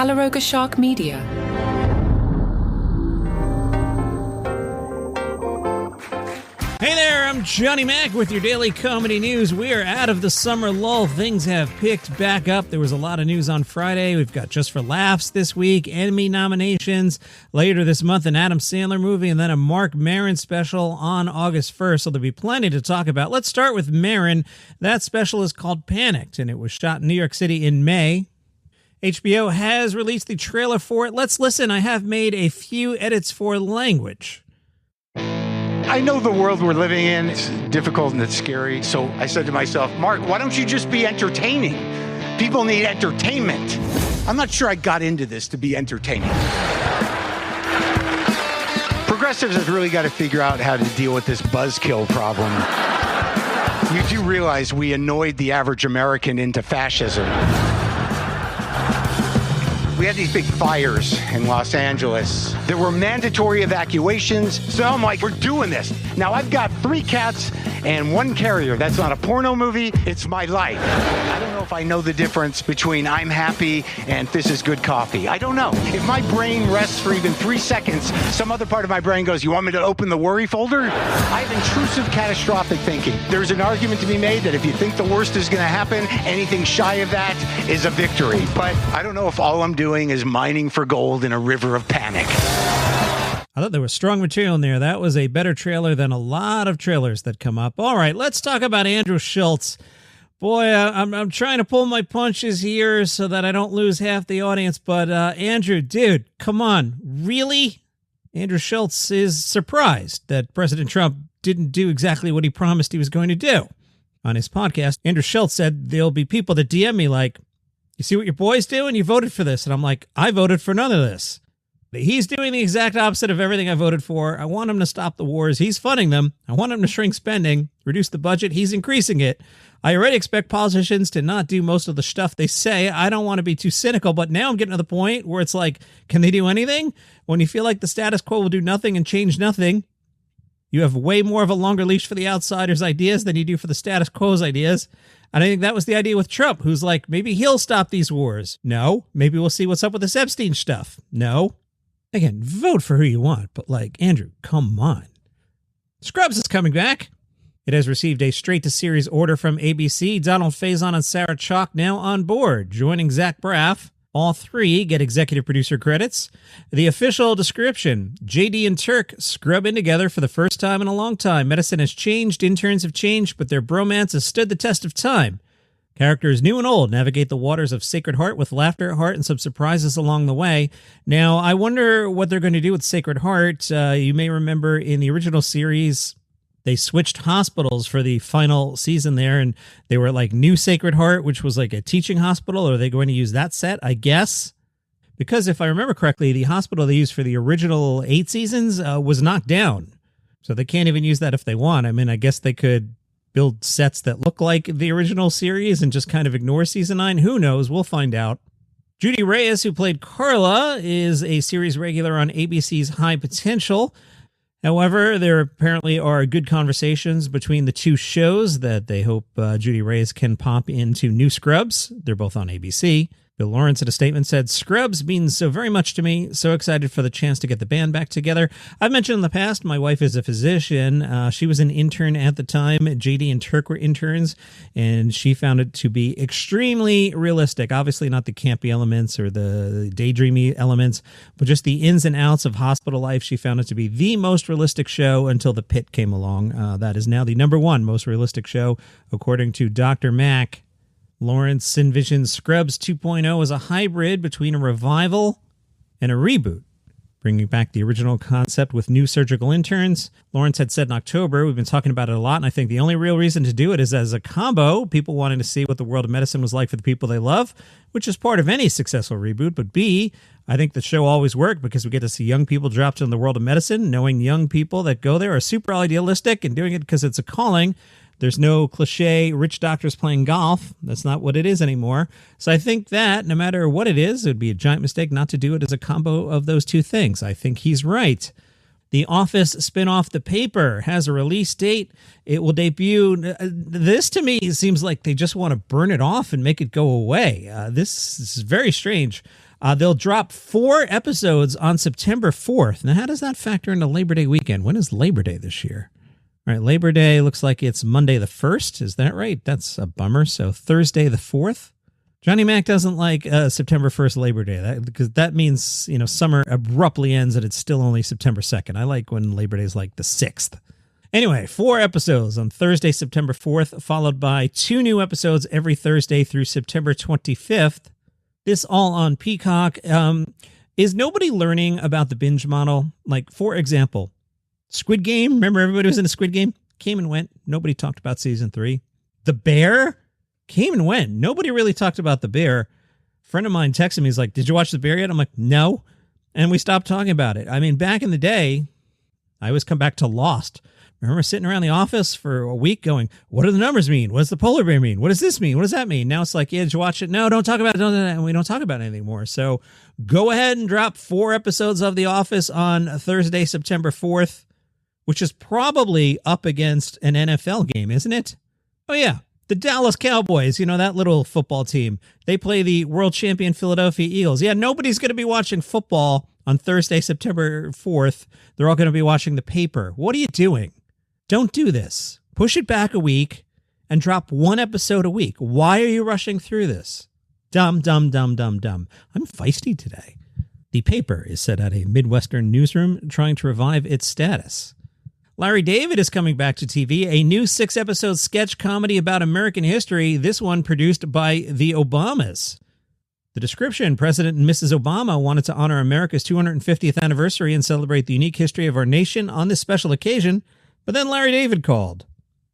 Calaroga Shark Media. Hey there, I'm Johnny Mac with your daily comedy news. We are out of the summer lull. Things have picked back up. There was a lot of news on Friday. We've got Just for Laughs this week, Emmy nominations. Later this month, an Adam Sandler movie, and then a Marc Maron special on August 1st. So there'll be plenty to talk about. Let's start with Maron. That special is called Panicked, and it was shot in New York City in May. HBO has released the trailer for it. Let's listen. I have made a few edits for language. I know the world we're living in is difficult and it's scary. So I said to myself, Mark, why don't you just be entertaining? People need entertainment. I'm not sure I got into this to be entertaining. Progressives have really got to figure out how to deal with this buzzkill problem. You do realize we annoyed the average American into fascism. We had these big fires in Los Angeles. There were mandatory evacuations. So I'm like, we're doing this. Now I've got 3 cats and 1 carrier. That's not a porno movie. It's my life. I don't know if I know the difference between I'm happy and this is good coffee. I don't know. If my brain rests for even 3 seconds, some other part of my brain goes, you want me to open the worry folder? I have intrusive catastrophic thinking. There's an argument to be made that if you think the worst is going to happen, anything shy of that is a victory. But I don't know if all I'm doing is mining for gold in a river of panic. I thought there was strong material in there. That was a better trailer than a lot of trailers that come up. All right, let's talk about Andrew Schulz. Boy, I'm trying to pull my punches here so that I don't lose half the audience. But Andrew, dude, come on. Really? Andrew Schulz is surprised that President Trump didn't do exactly what he promised he was going to do. On his podcast, Andrew Schulz said there'll be people that DM me like, you see what your boy's doing? You voted for this. And I'm like, I voted for none of this. He's doing the exact opposite of everything I voted for. I want him to stop the wars. He's funding them. I want him to shrink spending, reduce the budget. He's increasing it. I already expect politicians to not do most of the stuff they say. I don't want to be too cynical, but now I'm getting to the point where it's like, can they do anything? When you feel like the status quo will do nothing and change nothing, you have way more of a longer leash for the outsiders' ideas than you do for the status quo's ideas. And I think that was the idea with Trump, who's like, maybe he'll stop these wars. No. Maybe we'll see what's up with this Epstein stuff. No. Again, vote for who you want, but like, Andrew, come on. Scrubs is coming back. It has received a straight-to-series order from ABC. Donald Faison and Sarah Chalke now on board, joining Zach Braff. All 3 get executive producer credits. The official description, JD and Turk scrub in together for the first time in a long time. Medicine has changed, interns have changed, but their bromance has stood the test of time. Characters new and old navigate the waters of Sacred Heart with laughter, heart, and some surprises along the way. Now, I wonder what they're going to do with Sacred Heart. You may remember in the original series, they switched hospitals for the final season there, and they were like New Sacred Heart, which was like a teaching hospital. Are they going to use that set? I guess. Because if I remember correctly, the hospital they used for the original 8 seasons was knocked down. So they can't even use that if they want. I mean, I guess they could build sets that look like the original series and just kind of ignore season 9. Who knows? We'll find out. Judy Reyes, who played Carla, is a series regular on ABC's High Potential. However, there apparently are good conversations between the 2 shows that they hope Judy Reyes can pop into new Scrubs. They're both on ABC. Bill Lawrence in a statement said, Scrubs means so very much to me. So excited for the chance to get the band back together. I've mentioned in the past, my wife is a physician. She was an intern at the time. JD and Turk were interns, and she found it to be extremely realistic. Obviously not the campy elements or the daydreamy elements, but just the ins and outs of hospital life. She found it to be the most realistic show until The Pit came along. That is now the #1 most realistic show, according to Dr. Mac. Lawrence envisions Scrubs 2.0 as a hybrid between a revival and a reboot, bringing back the original concept with new surgical interns. Lawrence had said in October, we've been talking about it a lot, and I think the only real reason to do it is as a combo, people wanting to see what the world of medicine was like for the people they love, which is part of any successful reboot. But B, I think the show always worked because we get to see young people dropped into the world of medicine, knowing young people that go there are super idealistic and doing it because it's a calling. There's no cliche rich doctors playing golf. That's not what it is anymore. So I think that no matter what it is, it would be a giant mistake not to do it as a combo of those 2 things. I think he's right. The Office spinoff The Paper has a release date. It will debut. This, to me, seems like they just want to burn it off and make it go away. This is very strange. They'll drop 4 episodes on September 4th. Now, how does that factor into Labor Day weekend? When is Labor Day this year? All right, Labor Day looks like it's Monday the 1st. Is that right? That's a bummer. So Thursday the 4th. Johnny Mac doesn't like September 1st Labor Day because that means, summer abruptly ends and it's still only September 2nd. I like when Labor Day is like the 6th. Anyway, 4 episodes on Thursday, September 4th, followed by 2 new episodes every Thursday through September 25th. This all on Peacock. Is nobody learning about the binge model? Like, for example, Squid Game. Remember everybody was in a Squid Game? Came and went. Nobody talked about season 3. The Bear came and went. Nobody really talked about The Bear. A friend of mine texted me. He's like, did you watch The Bear yet? I'm like, no. And we stopped talking about it. I mean, back in the day, I always come back to Lost. Remember sitting around the office for a week going, what do the numbers mean? What does the polar bear mean? What does this mean? What does that mean? Now it's like, yeah, did you watch it? No, don't talk about it. And we don't talk about it anymore. So go ahead and drop 4 episodes of The Office on Thursday, September 4th, which is probably up against an NFL game, isn't it? Oh, yeah. The Dallas Cowboys, that little football team. They play the world champion Philadelphia Eagles. Yeah, nobody's going to be watching football on Thursday, September 4th. They're all going to be watching the paper. What are you doing? Don't do this. Push it back a week and drop 1 episode a week. Why are you rushing through this? Dumb, dumb, dumb, dumb, dumb. I'm feisty today. The paper is set at a Midwestern newsroom trying to revive its status. Larry David is coming back to TV, a new 6-episode sketch comedy about American history, this one produced by the Obamas. The description, President and Mrs. Obama wanted to honor America's 250th anniversary and celebrate the unique history of our nation on this special occasion, but then Larry David called.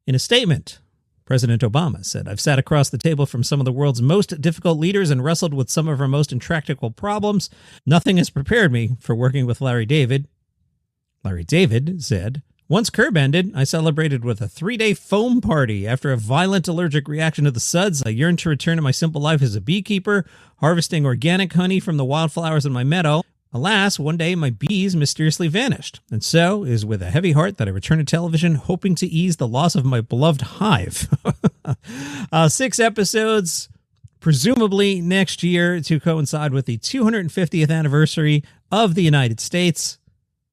In a statement, President Obama said, I've sat across the table from some of the world's most difficult leaders and wrestled with some of our most intractable problems. Nothing has prepared me for working with Larry David. Larry David said, once Curb ended, I celebrated with a 3-day foam party. After a violent allergic reaction to the suds, I yearned to return to my simple life as a beekeeper, harvesting organic honey from the wildflowers in my meadow. Alas, one day my bees mysteriously vanished, and so it is with a heavy heart that I return to television, hoping to ease the loss of my beloved hive. 6 episodes, presumably next year, to coincide with the 250th anniversary of the United States.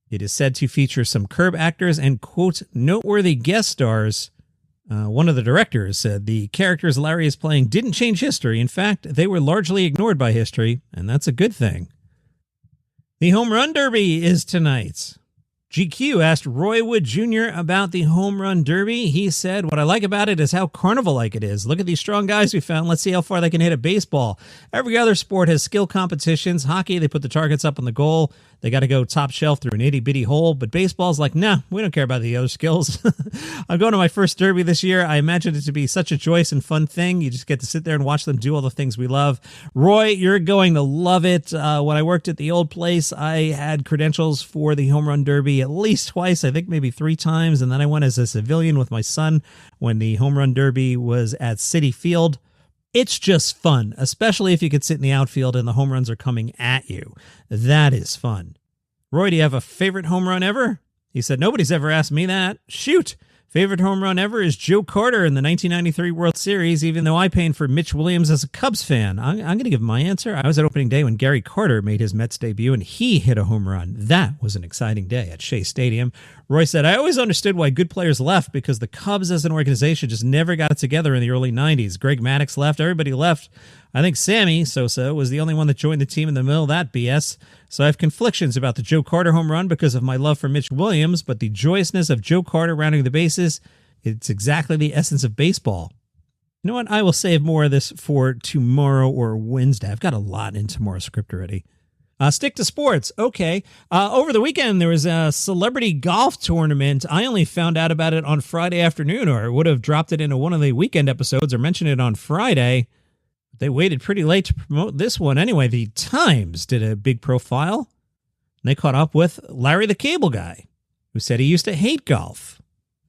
It is said to feature some Curb actors and, quote, noteworthy guest stars. One of the directors said the characters Larry is playing didn't change history. In fact, they were largely ignored by history, and that's a good thing. The Home Run Derby is tonight. GQ asked Roy Wood Jr. about the Home Run Derby. He said, what I like about it is how carnival-like it is. Look at these strong guys we found. Let's see how far they can hit a baseball. Every other sport has skill competitions. Hockey, they put the targets up on the goal. They got to go top shelf through an itty-bitty hole. But baseball's like, nah, we don't care about the other skills. I'm going to my first derby this year. I imagined it to be such a joyous and fun thing. You just get to sit there and watch them do all the things we love. Roy, you're going to love it. When I worked at the old place, I had credentials for the Home Run Derby at least twice, I think maybe 3 times. And then I went as a civilian with my son when the Home Run Derby was at Citi Field. It's just fun, especially if you could sit in the outfield and the home runs are coming at you. That is fun. Roy, do you have a favorite home run ever? He said, nobody's ever asked me that. Shoot. Favorite home run ever is Joe Carter in the 1993 World Series, even though I paid for Mitch Williams as a Cubs fan. I'm going to give my answer. I was at opening day when Gary Carter made his Mets debut, and he hit a home run. That was an exciting day at Shea Stadium. Roy said, I always understood why good players left because the Cubs as an organization just never got it together in the early 90s. Greg Maddux left. Everybody left. I think Sammy Sosa was the only one that joined the team in the middle of that BS. So I have conflictions about the Joe Carter home run because of my love for Mitch Williams, but the joyousness of Joe Carter rounding the bases, it's exactly the essence of baseball. You know what? I will save more of this for tomorrow or Wednesday. I've got a lot in tomorrow's script already. Stick to sports. Okay. Over the weekend, there was a celebrity golf tournament. I only found out about it on Friday afternoon, or would have dropped it into one of the weekend episodes or mentioned it on Friday. They waited pretty late to promote this one. Anyway, the Times did a big profile. They caught up with Larry the Cable Guy, who said he used to hate golf.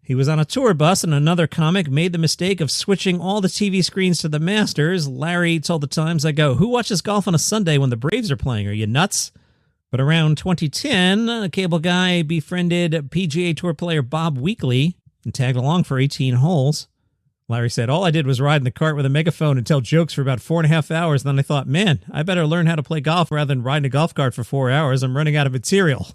He was on a tour bus and another comic made the mistake of switching all the TV screens to the Masters. Larry told the Times, I go, who watches golf on a Sunday when the Braves are playing? Are you nuts? But around 2010, a Cable Guy befriended PGA Tour player Bob Weekley and tagged along for 18 holes. Larry said, all I did was ride in the cart with a megaphone and tell jokes for about 4.5 hours. And then I thought, man, I better learn how to play golf rather than ride in a golf cart for 4 hours. I'm running out of material.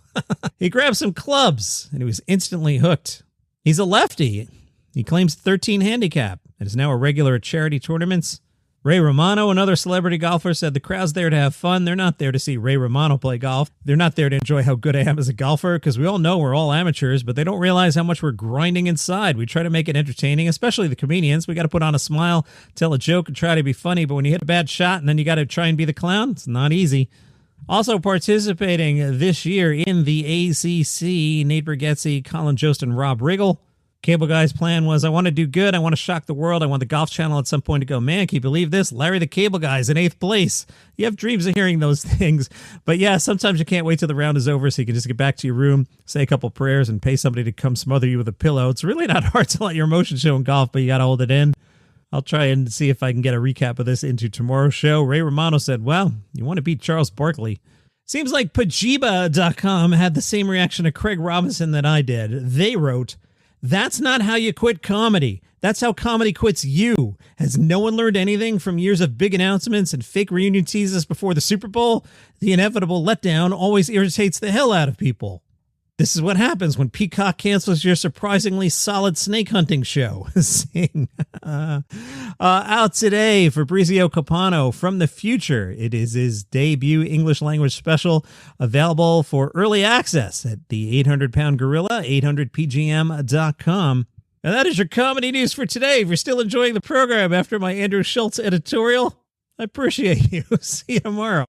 He grabbed some clubs and he was instantly hooked. He's a lefty. He claims 13 handicap and is now a regular at charity tournaments. Ray Romano, another celebrity golfer, said the crowd's there to have fun. They're not there to see Ray Romano play golf. They're not there to enjoy how good I am as a golfer, because we all know we're all amateurs, but they don't realize how much we're grinding inside. We try to make it entertaining, especially the comedians. We got to put on a smile, tell a joke, and try to be funny, but when you hit a bad shot and then you got to try and be the clown, it's not easy. Also participating this year in the ACC, Nate Bargatze, Colin Jost, and Rob Riggle. Cable Guy's plan was, I want to do good. I want to shock the world. I want the Golf Channel at some point to go, man, can you believe this? Larry the Cable Guy's in 8th place. You have dreams of hearing those things. But yeah, sometimes you can't wait till the round is over so you can just get back to your room, say a couple prayers, and pay somebody to come smother you with a pillow. It's really not hard to let your emotions show in golf, but you got to hold it in. I'll try and see if I can get a recap of this into tomorrow's show. Ray Romano said, well, you want to beat Charles Barkley. Seems like Pajiba.com had the same reaction to Craig Robinson that I did. They wrote, that's not how you quit comedy. That's how comedy quits you. Has no one learned anything from years of big announcements and fake reunion teases before the Super Bowl? The inevitable letdown always irritates the hell out of people. This is what happens when Peacock cancels your surprisingly solid snake hunting show. Sing. Out today, Fabrizio Capano from the future. It is his debut English language special, available for early access at the 800-pound gorilla, 800pgm.com. And that is your comedy news for today. If you're still enjoying the program after my Andrew Schulz editorial, I appreciate you. See you tomorrow.